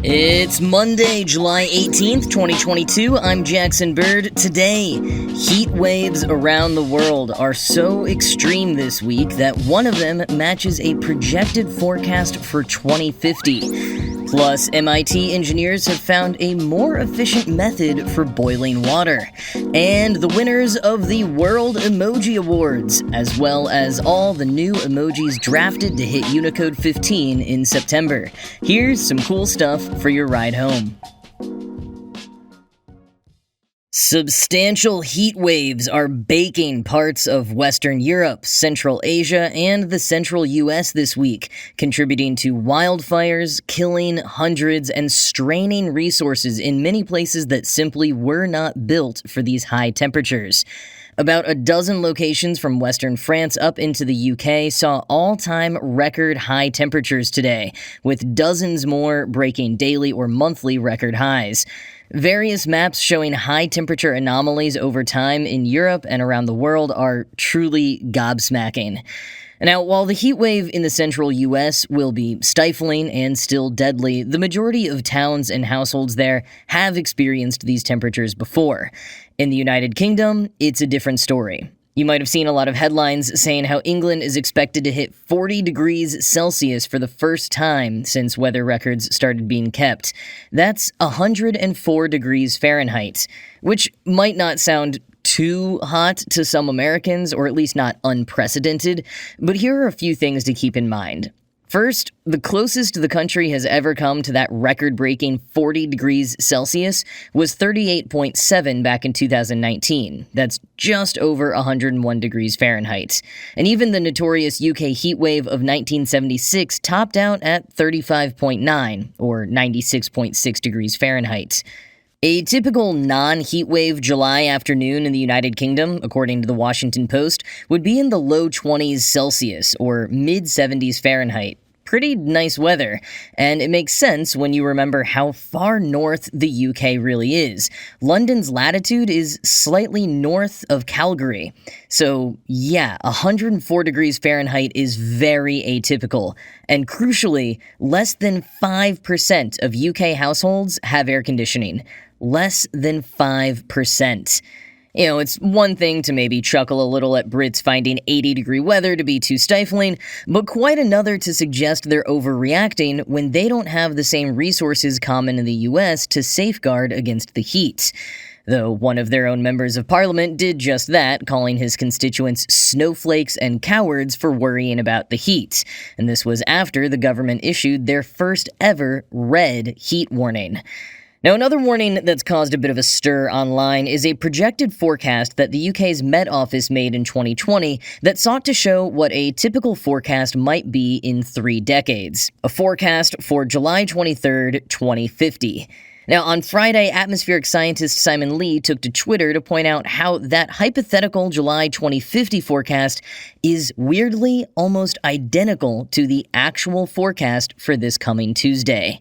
It's Monday, July 18th, 2022. I'm Jackson Bird. Today, heat waves around the world are so extreme this week that one of them matches a projected forecast for 2050. Plus, MIT engineers have found a more efficient method for boiling water. And the winners of the World Emoji Awards, as well as all the new emojis drafted to hit Unicode 15 in September. Here's some cool stuff for your ride home. Substantial heat waves are baking parts of Western Europe, Central Asia, and the central U.S. this week, contributing to wildfires, killing hundreds, and straining resources in many places that simply were not built for these high temperatures. About a dozen locations from Western France up into the UK saw all-time record high temperatures today, with dozens more breaking daily or monthly record highs. Various maps showing high-temperature anomalies over time in Europe and around the world are truly gobsmacking. Now, while the heat wave in the central U.S. will be stifling and still deadly, the majority of towns and households there have experienced these temperatures before. In the United Kingdom, it's a different story. You might have seen a lot of headlines saying how England is expected to hit 40 degrees Celsius for the first time since weather records started being kept. That's 104 degrees Fahrenheit, which might not sound too hot to some Americans, or at least not unprecedented, but here are a few things to keep in mind. First, the closest the country has ever come to that record-breaking 40 degrees Celsius was 38.7 back in 2019. That's just over 101 degrees Fahrenheit. And even the notorious UK heatwave of 1976 topped out at 35.9, or 96.6 degrees Fahrenheit. A typical non-heatwave July afternoon in the United Kingdom, according to the Washington Post, would be in the low 20s Celsius, or mid-70s Fahrenheit. Pretty nice weather, and it makes sense when you remember how far north the UK really is. London's latitude is slightly north of Calgary. So yeah, 104 degrees Fahrenheit is very atypical, and crucially, less than 5% of UK households have air conditioning. Less than 5%. You know, it's one thing to maybe chuckle a little at Brits finding 80-degree weather to be too stifling, but quite another to suggest they're overreacting when they don't have the same resources common in the US to safeguard against the heat. Though one of their own members of parliament did just that, calling his constituents snowflakes and cowards for worrying about the heat. And this was after the government issued their first ever red heat warning. Now, another warning that's caused a bit of a stir online is a projected forecast that the UK's Met Office made in 2020 that sought to show what a typical forecast might be in 3 decades. A forecast for July 23rd, 2050. Now, on Friday, atmospheric scientist Simon Lee took to Twitter to point out how that hypothetical July 2050 forecast is weirdly almost identical to the actual forecast for this coming Tuesday.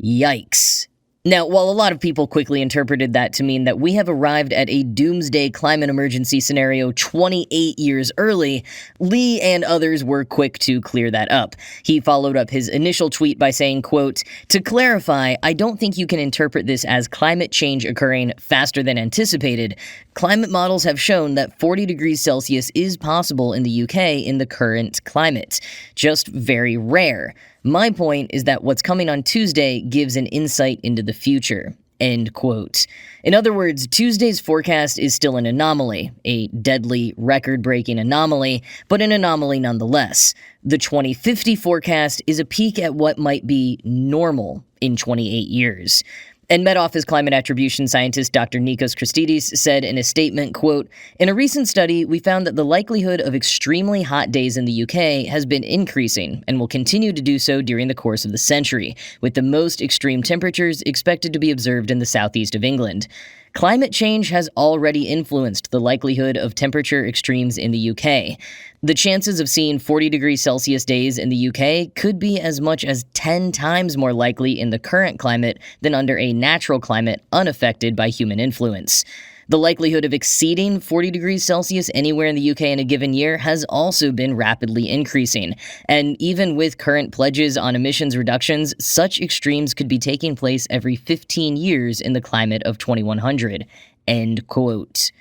Yikes. Now, while a lot of people quickly interpreted that to mean that we have arrived at a doomsday climate emergency scenario 28 years early, Lee and others were quick to clear that up. He followed up his initial tweet by saying, quote, "To clarify, I don't think you can interpret this as climate change occurring faster than anticipated. Climate models have shown that 40 degrees Celsius is possible in the UK in the current climate. Just very rare. My point is that what's coming on Tuesday gives an insight into the future." End quote. In other words, Tuesday's forecast is still an anomaly, a deadly, record-breaking anomaly, but an anomaly nonetheless. The 2050 forecast is a peek at what might be normal in 28 years. And Met Office climate attribution scientist Dr. Nikos Christidis said in a statement, quote, "In a recent study, we found that the likelihood of extremely hot days in the UK has been increasing and will continue to do so during the course of the century, with the most extreme temperatures expected to be observed in the southeast of England. Climate change has already influenced the likelihood of temperature extremes in the UK. The chances of seeing 40 degrees Celsius days in the UK could be as much as 10 times more likely in the current climate than under a natural climate unaffected by human influence. The likelihood of exceeding 40 degrees Celsius anywhere in the UK in a given year has also been rapidly increasing. And even with current pledges on emissions reductions, such extremes could be taking place every 15 years in the climate of 2100. End quote.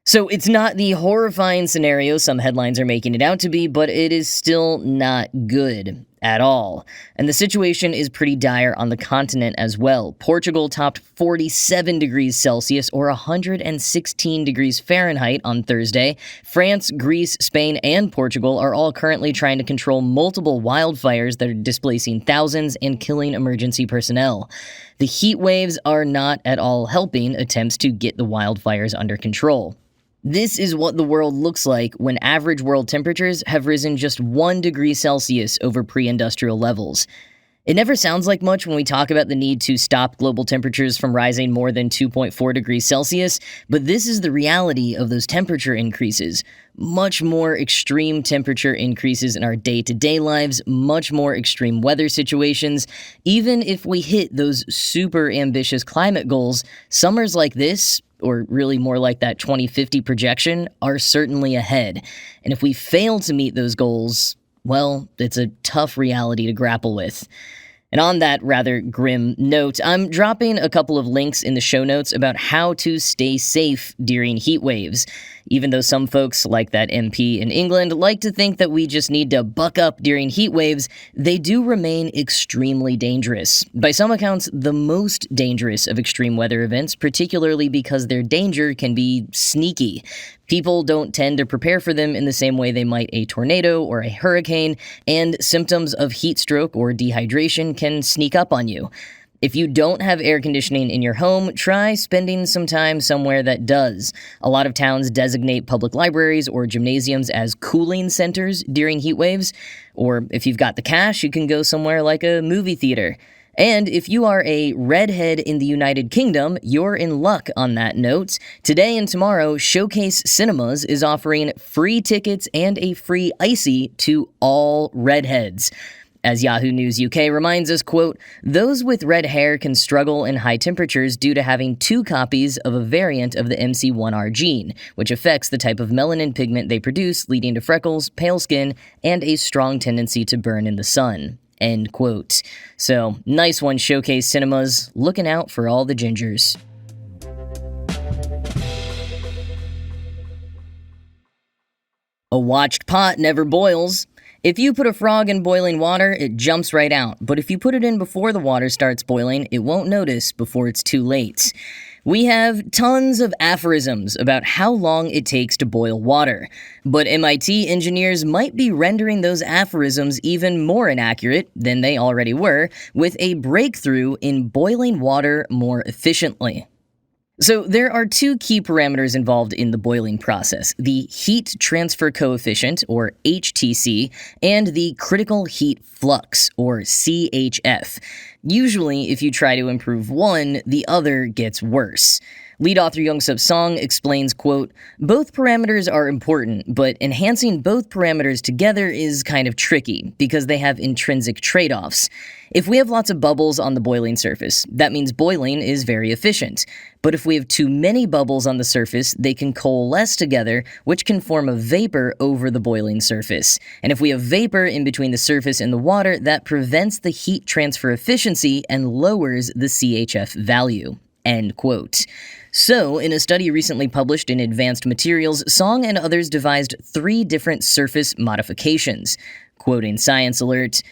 So it's not the horrifying scenario some headlines are making it out to be, but it is still not good at all. And the situation is pretty dire on the continent as well. Portugal topped 47 degrees Celsius or 116 degrees Fahrenheit on Thursday. France, Greece, Spain, and Portugal are all currently trying to control multiple wildfires that are displacing thousands and killing emergency personnel. The heat waves are not at all helping attempts to get the wildfires under control. This is what the world looks like when average world temperatures have risen just 1 degree Celsius over pre-industrial levels. It never sounds like much when we talk about the need to stop global temperatures from rising more than 2.4 degrees Celsius, but this is the reality of those temperature increases. Much more extreme temperature increases in our day-to-day lives, much more extreme weather situations. Even if we hit those super ambitious climate goals, summers like this, or really more like that 2050 projection, are certainly ahead. And if we fail to meet those goals, well, it's a tough reality to grapple with. And on that rather grim note, I'm dropping a couple of links in the show notes about how to stay safe during heat waves. Even though some folks, like that MP in England, like to think that we just need to buck up during heat waves, they do remain extremely dangerous. By some accounts, the most dangerous of extreme weather events, particularly because their danger can be sneaky. People don't tend to prepare for them in the same way they might a tornado or a hurricane, and symptoms of heat stroke or dehydration can sneak up on you. If you don't have air conditioning in your home, try spending some time somewhere that does. A lot of towns designate public libraries or gymnasiums as cooling centers during heat waves, or if you've got the cash, you can go somewhere like a movie theater. And if you are a redhead in the United Kingdom, you're in luck on that note. Today and tomorrow, Showcase Cinemas is offering free tickets and a free icy to all redheads. As Yahoo News UK reminds us, quote, "Those with red hair can struggle in high temperatures due to having 2 copies of a variant of the MC1R gene, which affects the type of melanin pigment they produce, leading to freckles, pale skin, and a strong tendency to burn in the sun." End quote. So, nice one, Showcase Cinemas, looking out for all the gingers. A watched pot never boils. If you put a frog in boiling water, it jumps right out, but if you put it in before the water starts boiling, it won't notice before it's too late. We have tons of aphorisms about how long it takes to boil water, but MIT engineers might be rendering those aphorisms even more inaccurate than they already were, with a breakthrough in boiling water more efficiently. So there are 2 key parameters involved in the boiling process: the heat transfer coefficient, or HTC, and the critical heat flux, or CHF. Usually, if you try to improve one, the other gets worse. Lead author Young-Sup Song explains, quote, "Both parameters are important, but enhancing both parameters together is kind of tricky because they have intrinsic trade-offs. If we have lots of bubbles on the boiling surface, that means boiling is very efficient. But if we have too many bubbles on the surface, they can coalesce together, which can form a vapor over the boiling surface. And if we have vapor in between the surface and the water, that prevents the heat transfer efficiency and lowers the CHF value." End quote. So, in a study recently published in Advanced Materials, Song and others devised 3 different surface modifications. Quoting Science Alert,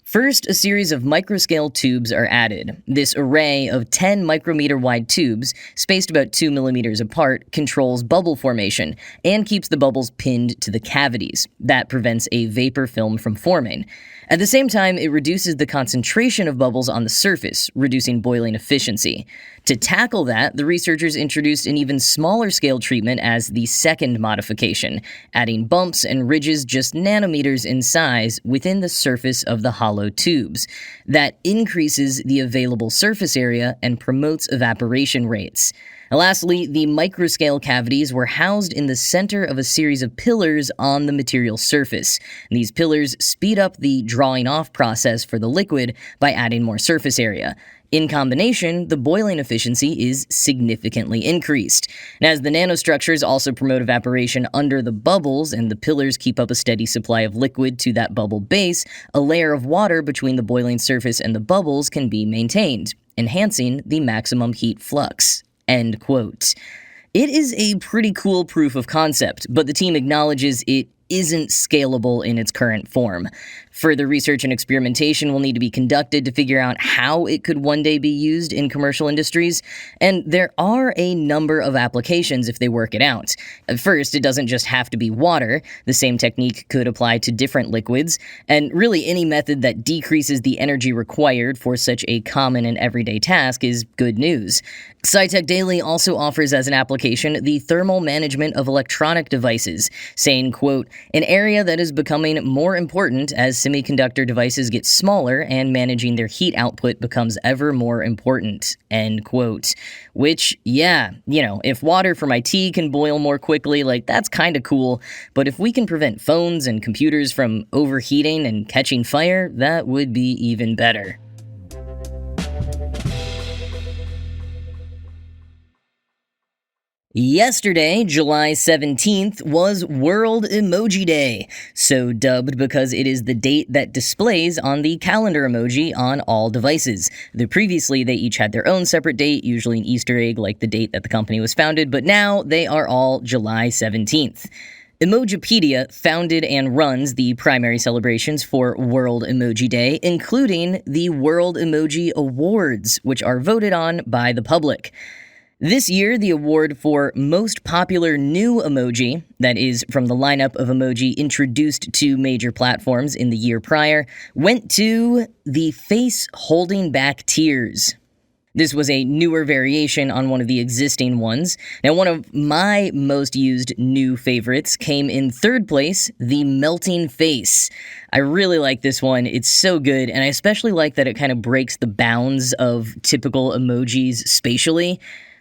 "First, a series of microscale tubes are added. This array of 10 micrometer-wide tubes, spaced about 2 millimeters apart, controls bubble formation and keeps the bubbles pinned to the cavities. That prevents a vapor film from forming. At the same time, it reduces the concentration of bubbles on the surface, reducing boiling efficiency. To tackle that, the researchers introduced an even smaller scale treatment as the second modification, adding bumps and ridges just nanometers in size within the surface of the hollow tubes. That increases the available surface area and promotes evaporation rates. And lastly, the microscale cavities were housed in the center of a series of pillars on the material surface. These pillars speed up the drawing off process for the liquid by adding more surface area. In combination, the boiling efficiency is significantly increased. And as the nanostructures also promote evaporation under the bubbles and the pillars keep up a steady supply of liquid to that bubble base, a layer of water between the boiling surface and the bubbles can be maintained, enhancing the maximum heat flux. End quote. It is a pretty cool proof of concept, but the team acknowledges it isn't scalable in its current form. Further research and experimentation will need to be conducted to figure out how it could one day be used in commercial industries, and there are a number of applications if they work it out. At first, it doesn't just have to be water. The same technique could apply to different liquids, and really any method that decreases the energy required for such a common and everyday task is good news. SciTech Daily also offers as an application the thermal management of electronic devices, saying, quote, an area that is becoming more important as semiconductor devices get smaller and managing their heat output becomes ever more important, end quote. Which, yeah, if water for my tea can boil more quickly, that's kind of cool, but if we can prevent phones and computers from overheating and catching fire, that would be even better. Yesterday, July 17th, was World Emoji Day, so dubbed because it is the date that displays on the calendar emoji on all devices. Previously, they each had their own separate date, usually an Easter egg like the date that the company was founded, but now they are all July 17th. Emojipedia founded and runs the primary celebrations for World Emoji Day, including the World Emoji Awards, which are voted on by the public. This year, the award for Most Popular New Emoji, that is, from the lineup of emoji introduced to major platforms in the year prior, went to the face holding back tears. This was a newer variation on one of the existing ones. Now, one of my most used new favorites came in third place, the melting face. I really like this one. It's so good, and I especially like that it kind of breaks the bounds of typical emojis spatially.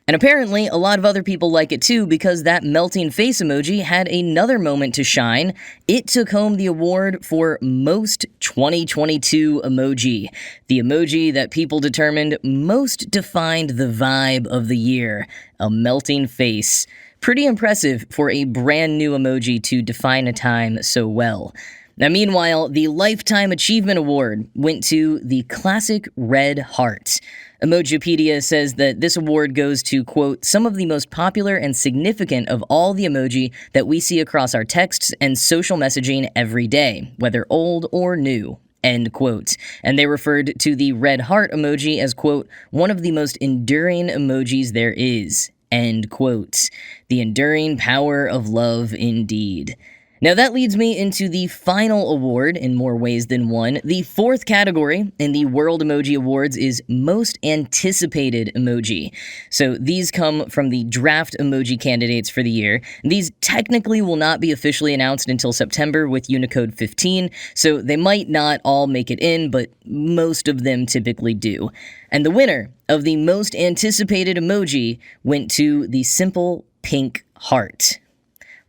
And apparently, a lot of other people like it too because that melting face emoji had another moment to shine. It took home the award for Most 2022 Emoji, the emoji that people determined most defined the vibe of the year, a melting face. Pretty impressive for a brand new emoji to define a time so well. Now, meanwhile, the Lifetime Achievement Award went to the classic red heart. Emojipedia says that this award goes to, quote, some of the most popular and significant of all the emoji that we see across our texts and social messaging every day, whether old or new, end quote. And they referred to the red heart emoji as, quote, one of the most enduring emojis there is, end quote. The enduring power of love indeed. Now that leads me into the final award in more ways than one. The fourth category in the World Emoji Awards is Most Anticipated Emoji. So these come from the draft emoji candidates for the year. These technically will not be officially announced until September with Unicode 15, so they might not all make it in, but most of them typically do. And the winner of the Most Anticipated Emoji went to the simple pink heart.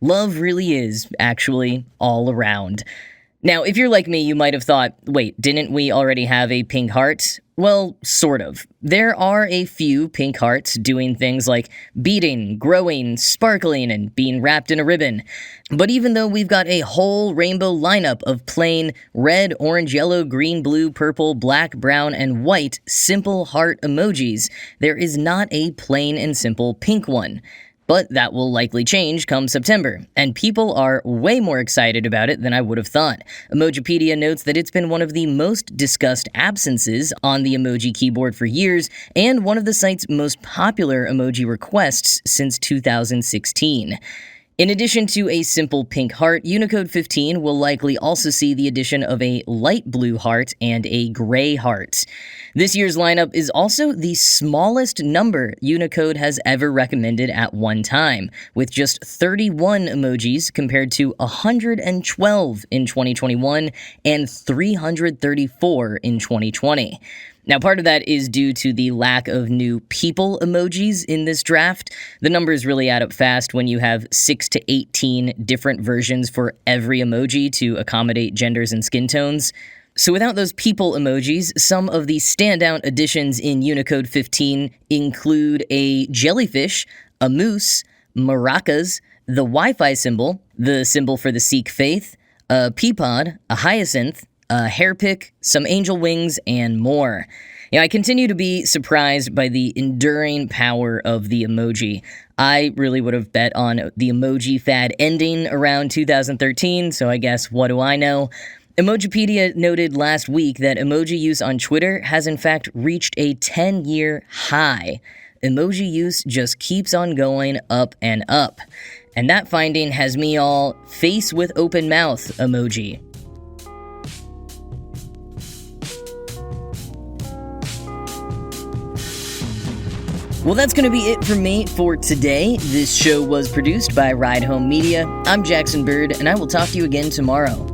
Love really is, actually, all around. Now, if you're like me, you might have thought, wait, didn't we already have a pink heart? Well, sort of. There are a few pink hearts doing things like beating, growing, sparkling, and being wrapped in a ribbon. But even though we've got a whole rainbow lineup of plain red, orange, yellow, green, blue, purple, black, brown, and white simple heart emojis, there is not a plain and simple pink one. But that will likely change come September, and people are way more excited about it than I would have thought. Emojipedia notes that it's been one of the most discussed absences on the emoji keyboard for years, and one of the site's most popular emoji requests since 2016. In addition to a simple pink heart, Unicode 15 will likely also see the addition of a light blue heart and a gray heart. This year's lineup is also the smallest number Unicode has ever recommended at one time, with just 31 emojis compared to 112 in 2021 and 334 in 2020. Now, part of that is due to the lack of new people emojis in this draft. The numbers really add up fast when you have 6 to 18 different versions for every emoji to accommodate genders and skin tones. So without those people emojis, some of the standout additions in Unicode 15 include a jellyfish, a moose, maracas, the Wi-Fi symbol, the symbol for the Sikh faith, a pea pod, a hyacinth, a hairpick, some angel wings, and more. I continue to be surprised by the enduring power of the emoji. I really would have bet on the emoji fad ending around 2013, so I guess what do I know? Emojipedia noted last week that emoji use on Twitter has in fact reached a 10-year high. Emoji use just keeps on going up and up. And that finding has me all face with open mouth emoji. Well, that's going to be it from me for today. This show was produced by Ride Home Media. I'm Jackson Bird, and I will talk to you again tomorrow.